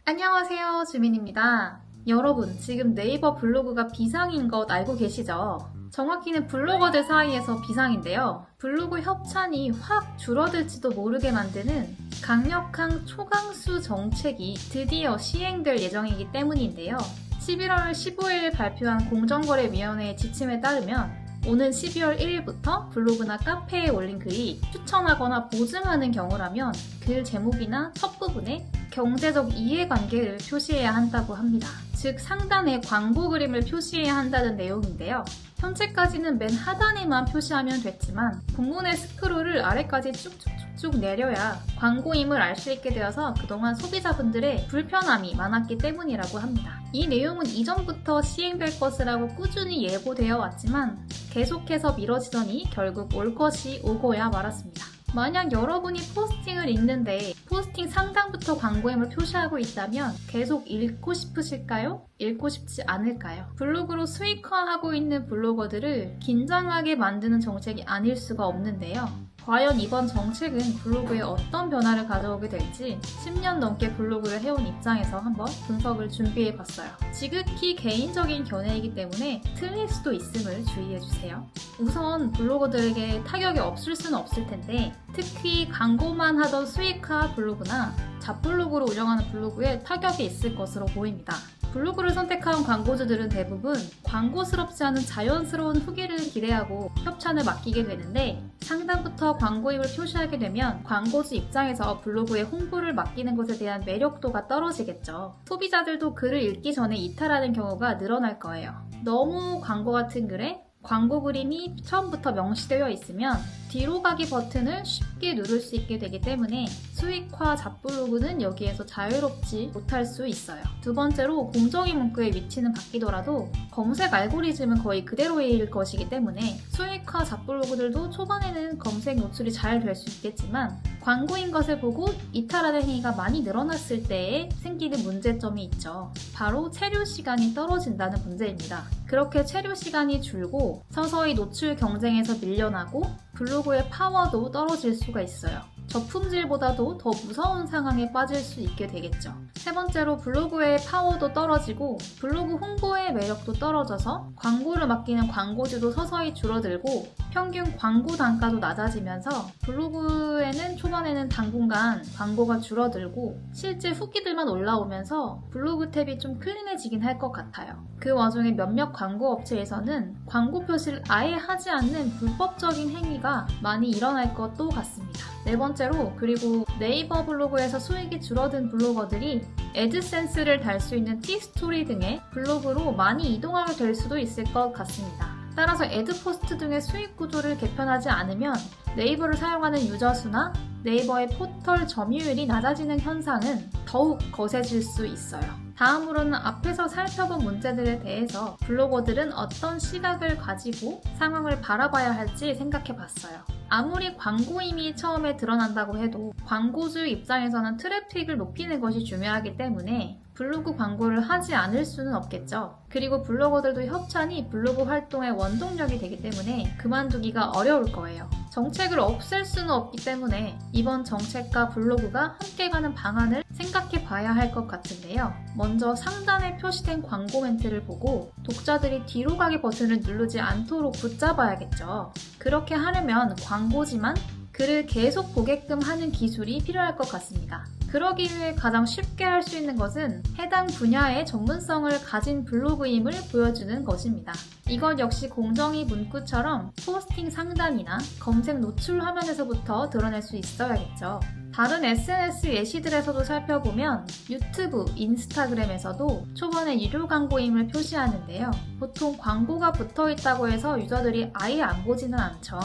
안녕하세요, 주민입니다. 여러분, 지금 네이버 블로그가 비상인 것 알고 계시죠? 정확히는 블로거들 사이에서 비상인데요. 블로그 협찬이 확 줄어들지도 모르게 만드는 강력한 초강수 정책이 드디어 시행될 예정이기 때문인데요. 11월 15일 발표한 공정거래위원회의 지침에 따르면 오는 12월 1일부터 블로그나 카페에 올린 글이 추천하거나 보증하는 경우라면 글 제목이나 첫 부분에 경제적 이해관계를 표시해야 한다고 합니다. 즉 상단에 광고 그림을 표시해야 한다는 내용인데요. 현재까지는 맨 하단에만 표시하면 됐지만 본문의 스크롤을 아래까지 쭉쭉쭉쭉 내려야 광고임을 알 수 있게 되어서 그동안 소비자분들의 불편함이 많았기 때문이라고 합니다. 이 내용은 이전부터 시행될 것이라고 꾸준히 예고되어 왔지만 계속해서 미뤄지더니 결국 올 것이 오고야 말았습니다. 만약 여러분이 포스팅을 읽는데 포스팅 상단부터 광고임을 표시하고 있다면 계속 읽고 싶으실까요? 읽고 싶지 않을까요? 블로그로 수익화하고 있는 블로거들을 긴장하게 만드는 정책이 아닐 수가 없는데요. 과연 이번 정책은 블로그에 어떤 변화를 가져오게 될지 10년 넘게 블로그를 해온 입장에서 한번 분석을 준비해봤어요. 지극히 개인적인 견해이기 때문에 틀릴 수도 있음을 주의해주세요. 우선 블로거들에게 타격이 없을 수는 없을 텐데 특히 광고만 하던 수익화 블로그나 잡블로그로 운영하는 블로그에 타격이 있을 것으로 보입니다. 블로그를 선택한 광고주들은 대부분 광고스럽지 않은 자연스러운 후기를 기대하고 협찬을 맡기게 되는데 상단부터 광고임을 표시하게 되면 광고주 입장에서 블로그에 홍보를 맡기는 것에 대한 매력도가 떨어지겠죠. 소비자들도 글을 읽기 전에 이탈하는 경우가 늘어날 거예요. 너무 광고 같은 글에 광고 그림이 처음부터 명시되어 있으면 뒤로 가기 버튼을 쉽게 누를 수 있게 되기 때문에 수익화 잡블로그는 여기에서 자유롭지 못할 수 있어요. 두 번째로 공정위 문구의 위치는 바뀌더라도 검색 알고리즘은 거의 그대로일 것이기 때문에 수익화 잡블로그들도 초반에는 검색 노출이 잘 될 수 있겠지만 광고인 것을 보고 이탈하는 행위가 많이 늘어났을 때에 생기는 문제점이 있죠. 바로 체류 시간이 떨어진다는 문제입니다. 그렇게 체류 시간이 줄고 서서히 노출 경쟁에서 밀려나고 블로그의 파워도 떨어질 수가 있어요. 저품질보다도 더 무서운 상황에 빠질 수 있게 되겠죠. 세 번째로 블로그의 파워도 떨어지고 블로그 홍보의 매력도 떨어져서 광고를 맡기는 광고주도 서서히 줄어들고 평균 광고 단가도 낮아지면서 블로그에는 초반에는 당분간 광고가 줄어들고 실제 후기들만 올라오면서 블로그 탭이 좀 클린해지긴 할 것 같아요. 그 와중에 몇몇 광고 업체에서는 광고 표시를 아예 하지 않는 불법적인 행위가 많이 일어날 것도 같습니다. 네 번째로 그리고 네이버 블로그에서 수익이 줄어든 블로거들이 애드센스를 달 수 있는 티스토리 등의 블로그로 많이 이동하게 될 수도 있을 것 같습니다. 따라서 애드포스트 등의 수익 구조를 개편하지 않으면 네이버를 사용하는 유저 수나 네이버의 포털 점유율이 낮아지는 현상은 더욱 거세질 수 있어요. 다음으로는 앞에서 살펴본 문제들에 대해서 블로거들은 어떤 시각을 가지고 상황을 바라봐야 할지 생각해 봤어요. 아무리 광고임이 처음에 드러난다고 해도 광고주 입장에서는 트래픽을 높이는 것이 중요하기 때문에 블로그 광고를 하지 않을 수는 없겠죠. 그리고 블로거들도 협찬이 블로그 활동의 원동력이 되기 때문에 그만두기가 어려울 거예요. 정책을 없앨 수는 없기 때문에 이번 정책과 블로그가 함께 가는 방안을 생각해 봐야 할 것 같은데요. 먼저 상단에 표시된 광고 멘트를 보고 독자들이 뒤로 가기 버튼을 누르지 않도록 붙잡아야겠죠. 그렇게 하려면 광고지만 글을 계속 보게끔 하는 기술이 필요할 것 같습니다. 그러기 위해 가장 쉽게 할 수 있는 것은 해당 분야의 전문성을 가진 블로그임을 보여주는 것입니다. 이것 역시 공정위 문구처럼 포스팅 상단이나 검색 노출 화면에서부터 드러낼 수 있어야겠죠. 다른 SNS 예시들에서도 살펴보면 유튜브, 인스타그램에서도 초반에 유료 광고임을 표시하는데요. 보통 광고가 붙어 있다고 해서 유저들이 아예 안 보지는 않죠.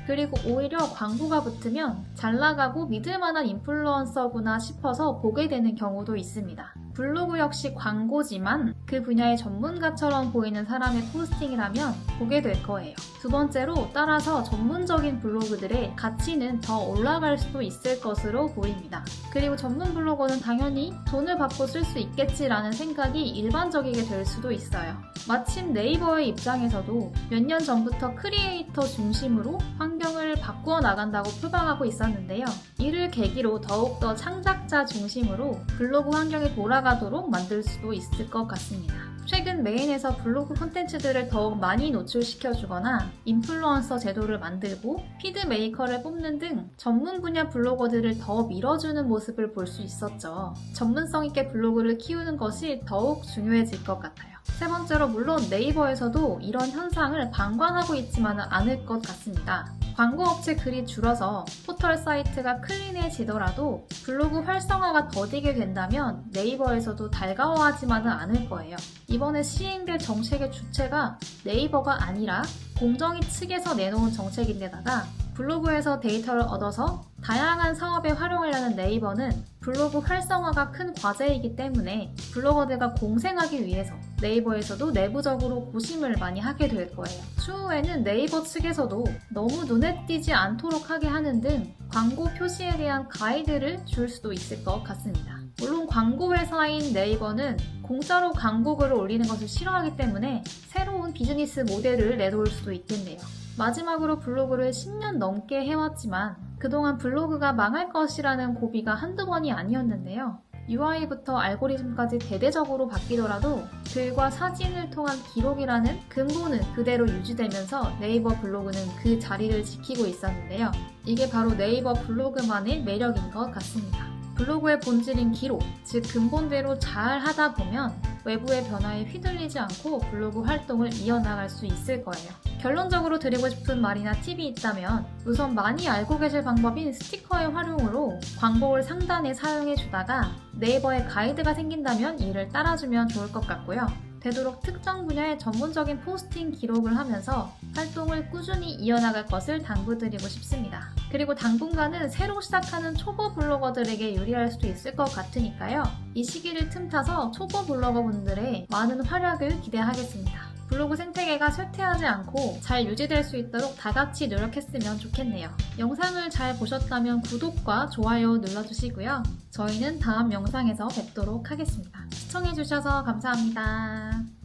그리고 오히려 광고가 붙으면 잘 나가고 믿을만한 인플루언서구나 싶어서 보게 되는 경우도 있습니다. 블로그 역시 광고지만 그 분야의 전문가처럼 보이는 사람의 포스팅이라면 보게 될 거예요. 두 번째로 따라서 전문적인 블로그들의 가치는 더 올라갈 수도 있을 것으로 보입니다. 그리고 전문 블로거는 당연히 돈을 받고 쓸 수 있겠지라는 생각이 일반적이게 될 수도 있어요. 마침 네이버의 입장에서도 몇 년 전부터 크리에이터 중심으로 환경을 바꾸어 나간다고 표방하고 있었는데요. 이를 계기로 더욱더 창작자 중심으로 블로그 환경이 돌아가도록 만들 수도 있을 것 같습니다. 최근 메인에서 블로그 콘텐츠들을 더욱 많이 노출시켜주거나 인플루언서 제도를 만들고 피드 메이커를 뽑는 등 전문 분야 블로거들을 더 밀어주는 모습을 볼 수 있었죠. 전문성 있게 블로그를 키우는 것이 더욱 중요해질 것 같아요. 세 번째로 물론 네이버에서도 이런 현상을 방관하고 있지만은 않을 것 같습니다. 광고업체 글이 줄어서 포털 사이트가 클린해지더라도 블로그 활성화가 더디게 된다면 네이버에서도 달가워하지만은 않을 거예요. 이번에 시행될 정책의 주체가 네이버가 아니라 공정위 측에서 내놓은 정책인데다가 블로그에서 데이터를 얻어서 다양한 사업에 활용하려는 네이버는 블로그 활성화가 큰 과제이기 때문에 블로거들과 공생하기 위해서 네이버에서도 내부적으로 고심을 많이 하게 될 거예요. 추후에는 네이버 측에서도 너무 눈에 띄지 않도록 하게 하는 등 광고 표시에 대한 가이드를 줄 수도 있을 것 같습니다. 물론 광고 회사인 네이버는 공짜로 광고글을 올리는 것을 싫어하기 때문에 새로운 비즈니스 모델을 내놓을 수도 있겠네요. 마지막으로 블로그를 10년 넘게 해왔지만 그동안 블로그가 망할 것이라는 고비가 한두 번이 아니었는데요. UI부터 알고리즘까지 대대적으로 바뀌더라도 글과 사진을 통한 기록이라는 근본은 그대로 유지되면서 네이버 블로그는 그 자리를 지키고 있었는데요. 이게 바로 네이버 블로그만의 매력인 것 같습니다. 블로그의 본질인 기록, 즉 근본대로 잘 하다 보면 외부의 변화에 휘둘리지 않고 블로그 활동을 이어나갈 수 있을 거예요. 결론적으로 드리고 싶은 말이나 팁이 있다면 우선 많이 알고 계실 방법인 스티커의 활용으로 광고를 상단에 사용해 주다가 네이버에 가이드가 생긴다면 이를 따라주면 좋을 것 같고요. 되도록 특정 분야의 전문적인 포스팅 기록을 하면서 활동을 꾸준히 이어나갈 것을 당부드리고 싶습니다. 그리고 당분간은 새로 시작하는 초보 블로거들에게 유리할 수도 있을 것 같으니까요. 이 시기를 틈타서 초보 블로거분들의 많은 활약을 기대하겠습니다. 블로그 생태계가 쇠퇴하지 않고 잘 유지될 수 있도록 다 같이 노력했으면 좋겠네요. 영상을 잘 보셨다면 구독과 좋아요 눌러주시고요. 저희는 다음 영상에서 뵙도록 하겠습니다. 시청해주셔서 감사합니다.